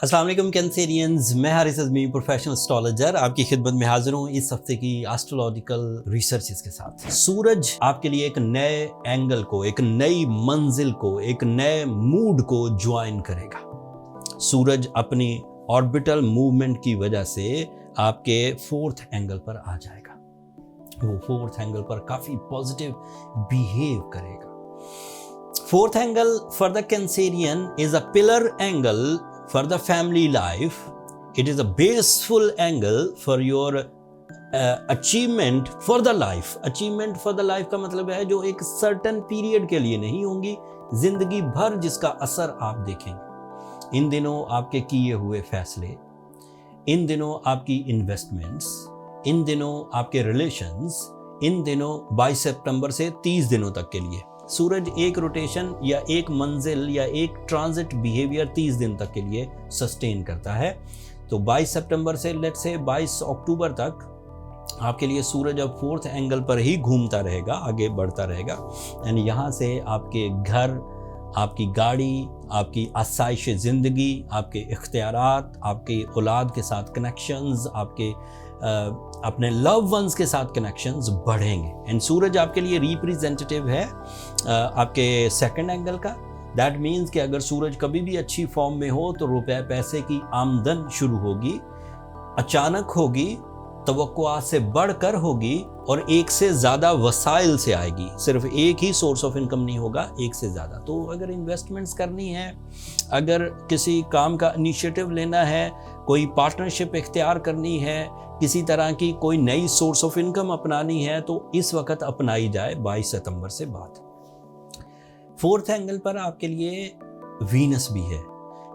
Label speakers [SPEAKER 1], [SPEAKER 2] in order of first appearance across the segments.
[SPEAKER 1] अस्सलाम वालेकुम कैंसेरियंस, मैं हारिस अज़मी प्रोफेशनल एस्ट्रोलॉजर आपकी खिदमत में हाजिर हूँ इस हफ्ते की एस्ट्रोलॉजिकल रिसर्चेस के साथ। सूरज आपके लिए एक नए एंगल को, एक नई मंजिल को, एक नए मूड को ज्वाइन करेगा। सूरज अपनी ऑर्बिटल मूवमेंट की वजह से आपके फोर्थ एंगल पर आ जाएगा। वो फोर्थ एंगल पर काफ़ी पॉजिटिव बिहेव करेगा। Fourth angle for the Cancerian is a pillar angle for the family life. It is a baseful angle for your achievement for the life. Achievement for the life का मतलब है जो एक certain period के लिए नहीं होंगी, जिंदगी भर जिसका असर आप देखेंगे। इन दिनों आपके किए हुए फैसले, इन दिनों आपकी इन्वेस्टमेंट्स, इन दिनों आपके रिलेशंस, इन दिनों 22 सितंबर से 30 दिनों तक के लिए सूरज एक रोटेशन या एक मंजिल या एक ट्रांजिट बिहेवियर 30 दिन तक के लिए सस्टेन करता है। तो 22 सितंबर से लेट से 22 अक्टूबर तक आपके लिए सूरज अब फोर्थ एंगल पर ही घूमता रहेगा, आगे बढ़ता रहेगा। एंड यहाँ से आपके घर, आपकी गाड़ी, आपकी आसाइश ज़िंदगी, आपके इख्तियारात, आपके औलाद के साथ कनेक्शंस, आपके अपने लव वंस के साथ कनेक्शंस बढ़ेंगे। एंड सूरज आपके लिए रिप्रेजेंटेटिव है आपके सेकंड एंगल का। दैट मीन्स कि अगर सूरज कभी भी अच्छी फॉर्म में हो तो रुपए पैसे की आमदन शुरू होगी, अचानक होगी, तवक्कुआत से बढ़कर होगी और एक से ज़्यादा वसाइल से आएगी। सिर्फ एक ही सोर्स ऑफ इनकम नहीं होगा, एक से ज़्यादा। तो अगर इन्वेस्टमेंट्स करनी है, अगर किसी काम का इनिशिएटिव लेना है, कोई पार्टनरशिप इख्तियार करनी है, किसी तरह की कोई नई सोर्स ऑफ इनकम अपनानी है तो इस वक्त अपनाई जाए 22 सितंबर से बाद। फोर्थ एंगल पर आपके लिए वीनस भी है,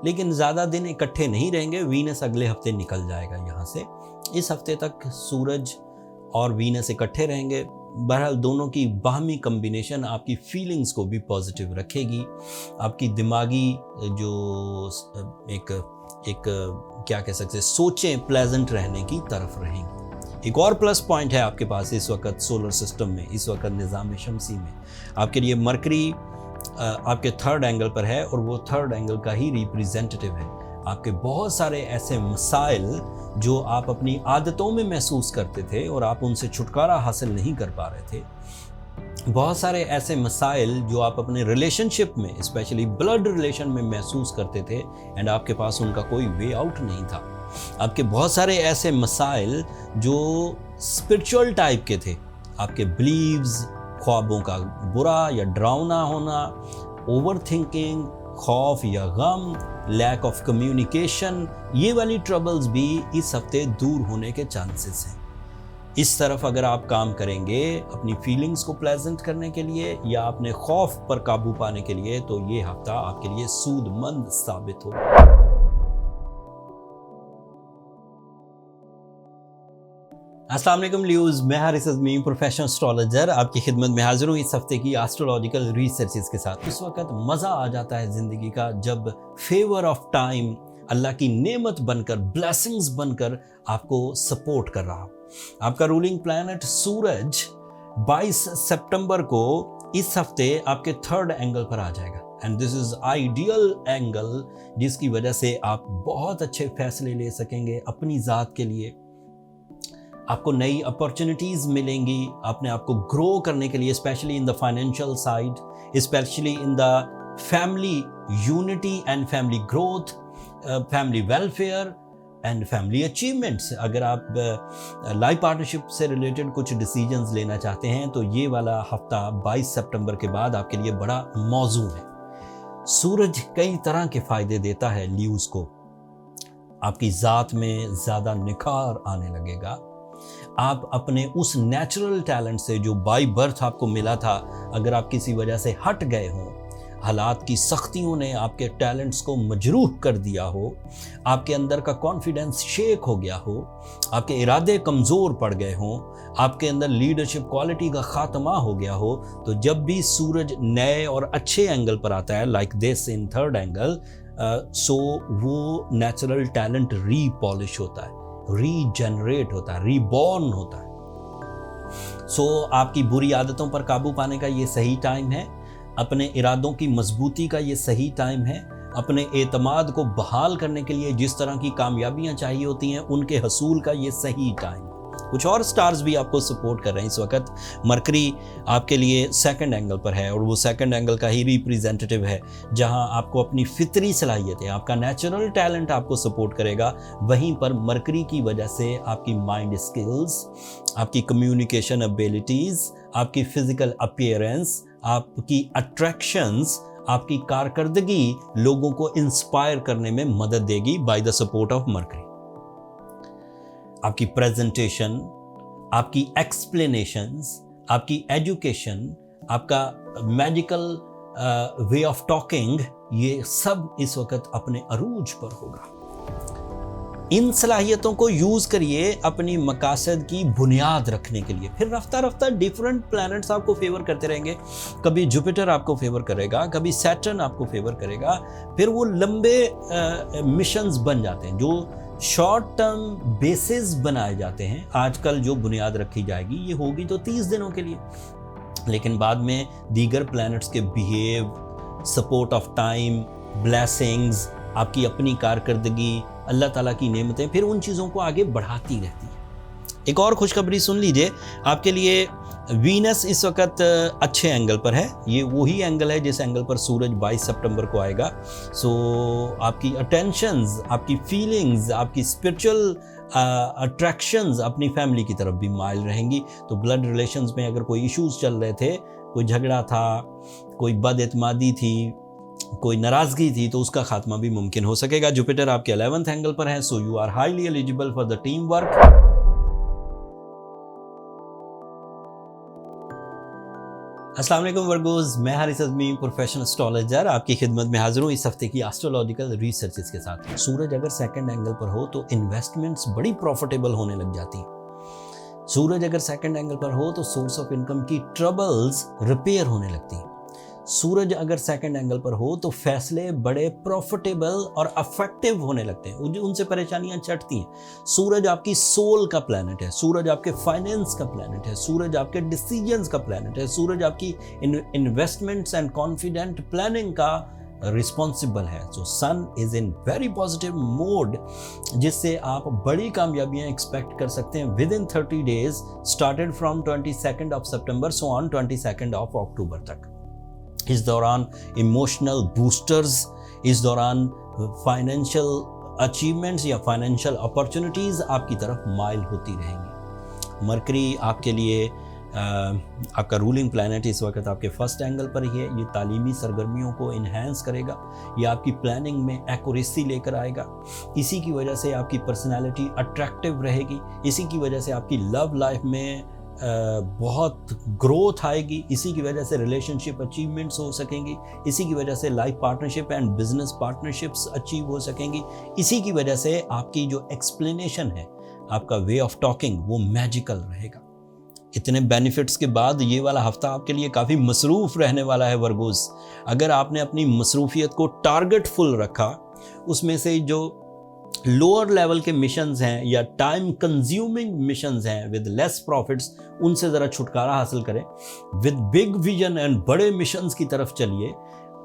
[SPEAKER 1] लेकिन ज़्यादा दिन इकट्ठे नहीं रहेंगे। वीनस अगले हफ्ते निकल जाएगा यहाँ से। इस हफ्ते तक सूरज और वीनस इकट्ठे रहेंगे। बहरहाल दोनों की बाहमी कम्बिनेशन आपकी फीलिंग्स को भी पॉजिटिव रखेगी। आपकी दिमागी जो एक क्या कह सकते हैं, सोचें प्लेजेंट रहने की तरफ रहेंगी। एक और प्लस पॉइंट है आपके पास इस वक्त सोलर सिस्टम में, इस वक्त निज़ाम शमसी में आपके लिए मरकरी आपके थर्ड एंगल पर है और वो थर्ड एंगल का ही रिप्रेजेंटेटिव है। आपके बहुत सारे ऐसे मसाइल जो आप अपनी आदतों में महसूस करते थे और आप उनसे छुटकारा हासिल नहीं कर पा रहे थे, बहुत सारे ऐसे मसाइल जो आप अपने रिलेशनशिप में, स्पेशली ब्लड रिलेशन में महसूस करते थे एंड आपके पास उनका कोई वे आउट नहीं था। आपके बहुत सारे ऐसे मसाइल जो स्पिरिचुअल टाइप के थे, आपके बिलीव्स, ख्वाबों का बुरा या डरावना होना, ओवर थिंकिंग, खौफ या गम, लैक ऑफ कम्युनिकेशन, ये वाली ट्रबल्स भी इस हफ्ते दूर होने के चांसेस हैं। इस तरफ अगर आप काम करेंगे अपनी फीलिंग्स को प्लेजेंट करने के लिए या अपने खौफ पर काबू पाने के लिए, तो ये हफ्ता आपके लिए सूदमंद साबित होगा। अस्सलाम वालेकुम लियोज़, मैं हारिस अज़मी प्रोफेशनल एस्ट्रोलॉजर आपकी खिदमत में हाजिर हूँ इस हफ्ते की एस्ट्रोलॉजिकल रिसर्चेस के साथ। उस वक्त मज़ा आ जाता है ज़िंदगी का जब फेवर ऑफ टाइम अल्लाह की नेमत बनकर, ब्लेसिंग्स बनकर आपको सपोर्ट कर रहा हो। आपका रूलिंग प्लैनेट सूरज 22 सितंबर को इस हफ्ते आपके थर्ड एंगल पर आ जाएगा। And this is ideal angle जिसकी वजह से आप बहुत अच्छे फैसले ले सकेंगे अपनी ज़ात के लिए। आपको नई अपॉर्चुनिटीज़ मिलेंगी अपने आप को ग्रो करने के लिए, specially in the financial side, specially in the family unity and family growth, family welfare and family achievements. अगर आप लाइफ पार्टनरशिप से रिलेटेड कुछ डिसीजंस लेना चाहते हैं तो ये वाला हफ्ता 22 सितंबर के बाद आपके लिए बड़ा मौजू है। सूरज कई तरह के फ़ायदे देता है ल्यूज को। आपकी ज़ात में ज़्यादा निखार आने लगेगा। आप अपने उस नेचुरल टैलेंट से जो बाय बर्थ आपको मिला था, अगर आप किसी वजह से हट गए हों, हालात की सख्तियों ने आपके टैलेंट्स को मजरूह कर दिया हो, आपके अंदर का कॉन्फिडेंस शेक हो गया हो, आपके इरादे कमज़ोर पड़ गए हों, आपके अंदर लीडरशिप क्वालिटी का ख़ात्मा हो गया हो, तो जब भी सूरज नए और अच्छे एंगल पर आता है, like this in third angle, so वो नेचुरल टैलेंट रीपॉलिश होता है, रीजनरेट होता है, रीबॉर्न होता है। आपकी बुरी आदतों पर काबू पाने का ये सही टाइम है। अपने इरादों की मजबूती का ये सही टाइम है। अपने एतमाद को बहाल करने के लिए जिस तरह की कामयाबियां चाहिए होती हैं, उनके हसूल का ये सही टाइम। कुछ और स्टार्स भी आपको सपोर्ट कर रहे हैं इस वक्त। मरकरी आपके लिए सेकंड एंगल पर है और वो सेकंड एंगल का ही रिप्रेजेंटेटिव है, जहां आपको अपनी फितरी सलाहियतें, आपका नेचुरल टैलेंट आपको सपोर्ट करेगा। वहीं पर मरकरी की वजह से आपकी माइंड स्किल्स, आपकी कम्युनिकेशन एबिलिटीज़, आपकी फिजिकल अपीयरेंस, आपकी अट्रैक्शंस, आपकी कारकर्दगी लोगों को इंस्पायर करने में मदद देगी by the support of mercury. आपकी प्रेजेंटेशन, आपकी एक्सप्लेनेशंस, आपकी एजुकेशन, आपका मैजिकल वे ऑफ टॉकिंग, ये सब इस वक्त अपने अरूज पर होगा। इन सलाहियतों को यूज़ करिए अपनी मकासद की बुनियाद रखने के लिए। फिर रफ्ता रफ्ता डिफरेंट प्लैनेट्स आपको फेवर करते रहेंगे। कभी जुपिटर आपको फेवर करेगा, कभी सैटर्न आपको फेवर करेगा। फिर वो लंबे मिशंस बन जाते हैं, जो शॉर्ट टर्म बेसिस बनाए जाते हैं। आजकल जो बुनियाद रखी जाएगी ये होगी तो 30 दिनों के लिए, लेकिन बाद में दीगर प्लैनेट्स के behave, support of time, blessings, आपकी अपनी कारकर्दगी, अल्लाह ताला की नेमतें फिर उन चीज़ों को आगे बढ़ाती रहती है। एक और खुशखबरी सुन लीजिए, आपके लिए वीनस इस वक्त अच्छे एंगल पर है। ये वही एंगल है जिस एंगल पर सूरज 22 सितंबर को आएगा। सो आपकी अटेंशंस, आपकी फीलिंग्स, आपकी स्पिरिचुअल अट्रैक्शंस अपनी फैमिली की तरफ भी माइल रहेंगी। तो ब्लड रिलेशंस में अगर कोई इश्यूज चल रहे थे, कोई झगड़ा था, कोई बदएतमादी थी, कोई नाराज़गी थी, तो उसका खात्मा भी मुमकिन हो सकेगा। जुपिटर आपके 11th एंगल पर है, so you are highly eligible for the team work. अस्सलाम वालेकुम वर्गोज, मैं हारिस अज़मी, प्रोफेशनल एस्ट्रोलॉजर, आपकी खिदमत में हाजिर हूँ इस हफ्ते की एस्ट्रोलॉजिकल रिसर्चेस के साथ। सूरज अगर सेकंड एंगल पर हो तो इन्वेस्टमेंट्स बड़ी प्रॉफिटेबल होने लग जाती हैं। सूरज अगर सेकंड एंगल पर हो तो सोर्स ऑफ इनकम की ट्रबल्स रिपेयर होने लगती हैं। सूरज अगर सेकंड एंगल पर हो तो फैसले बड़े प्रॉफिटेबल और अफेक्टिव होने लगते हैं, उनसे परेशानियां छटती हैं। सूरज आपकी सोल का प्लैनेट है, सूरज आपके फाइनेंस का प्लैनेट है, सूरज आपके डिसीजंस का प्लैनेट है, सूरज आपकी इन्वेस्टमेंट्स एंड कॉन्फिडेंट प्लानिंग का रिस्पॉन्सिबल है। So sun is in very positive mode, जिससे आप बड़ी कामयाबियां एक्सपेक्ट कर सकते हैं within 30 days, started from 22 of September so on 22 of October तक। इस दौरान इमोशनल बूस्टर्स, इस दौरान फाइनेंशियल अचीवमेंट्स या फाइनेंशियल अपॉर्चुनिटीज़ आपकी तरफ माइल होती रहेंगी। मरकरी आपके लिए आपका रूलिंग प्लैनेट इस वक्त आपके फर्स्ट एंगल पर ही है। ये तालीमी सरगर्मियों को इन्हेंस करेगा, ये आपकी प्लानिंग में एक्यूरेसी लेकर आएगा। इसी की वजह से आपकी पर्सनैलिटी अट्रैक्टिव रहेगी, इसी की वजह से आपकी लव लाइफ में बहुत ग्रोथ आएगी, इसी की वजह से रिलेशनशिप अचीवमेंट्स हो सकेंगी, इसी की वजह से life partnership and business partnerships achieve हो सकेंगी, इसी की वजह से आपकी जो एक्सप्लेनेशन है, आपका वे ऑफ टॉकिंग, वो मैजिकल रहेगा। इतने बेनिफिट्स के बाद ये वाला हफ्ता आपके लिए काफ़ी मसरूफ़ रहने वाला है वर्गोस। अगर आपने अपनी मसरूफियत को टारगेटफुल रखा, उसमें से जो लोअर लेवल के मिशंस हैं या टाइम कंज्यूमिंग मिशंस हैं विद लेस प्रॉफिट्स, उनसे ज़रा छुटकारा हासिल करें। विद बिग विजन एंड बड़े मिशंस की तरफ चलिए,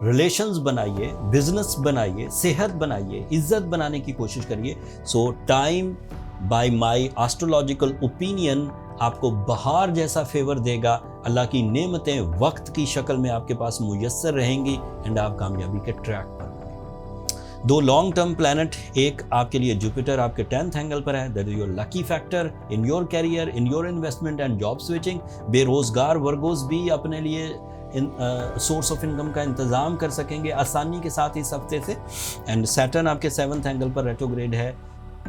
[SPEAKER 1] रिलेशंस बनाइए, बिजनेस बनाइए, सेहत बनाइए, इज्जत बनाने की कोशिश करिए। So time by my astrological opinion आपको बहार जैसा फेवर देगा। अल्लाह की नेमतें वक्त की शक्ल में आपके पास मुयस्सर रहेंगी एंड आप कामयाबी के ट्रैक पर। दो लॉन्ग टर्म प्लैनेट, एक आपके लिए जुपिटर आपके 10th एंगल पर है, that is your lucky factor in your career, in your investment and job switching. बेरोजगार वर्गोस भी अपने लिए सोर्स ऑफ इनकम का इंतजाम कर सकेंगे आसानी के साथ इस हफ्ते से। एंड सैटर्न आपके 7th एंगल पर रेट्रोग्रेड है।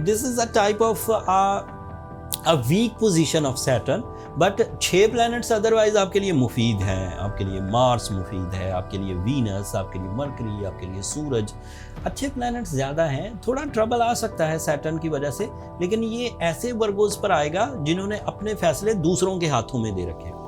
[SPEAKER 1] This is a type of a weak position of Saturn, but 6 planets otherwise आपके लिए मुफीद हैं। आपके लिए मार्स मुफीद है, आपके लिए वीनस, आपके लिए मरकरी, आपके लिए सूरज। अच्छे प्लैनेट्स ज़्यादा हैं। थोड़ा ट्रबल आ सकता है सैटर्न की वजह से, लेकिन ये ऐसे वर्गोस पर आएगा जिन्होंने अपने फैसले दूसरों के हाथों में दे रखे हैं,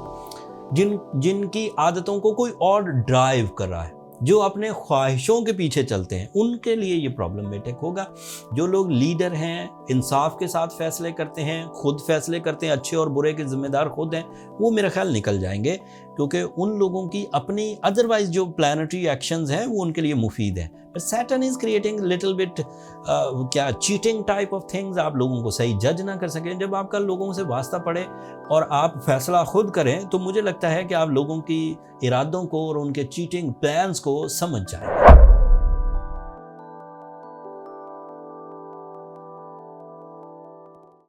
[SPEAKER 1] जिनकी आदतों को कोई और ड्राइव कर रहा है, जो अपने ख्वाहिशों के पीछे चलते हैं, उनके लिए ये प्रॉब्लमेटिक होगा। जो लोग लीडर हैं, इंसाफ के साथ फैसले करते हैं, खुद फैसले करते हैं, अच्छे और बुरे के जिम्मेदार खुद हैं, वो मेरा ख्याल निकल जाएंगे, क्योंकि उन लोगों की अपनी अदरवाइज जो प्लानिटरी एक्शंस हैं वो उनके लिए मुफीद है। But Saturn is creating little bit क्या चीटिंग टाइप ऑफ थिंग्स, आप लोगों को सही जज ना कर सकें। जब आपका लोगों से वास्ता पड़े और आप फैसला खुद करें तो मुझे लगता है कि आप लोगों की इरादों को और उनके चीटिंग प्लान्स को समझ जाएं।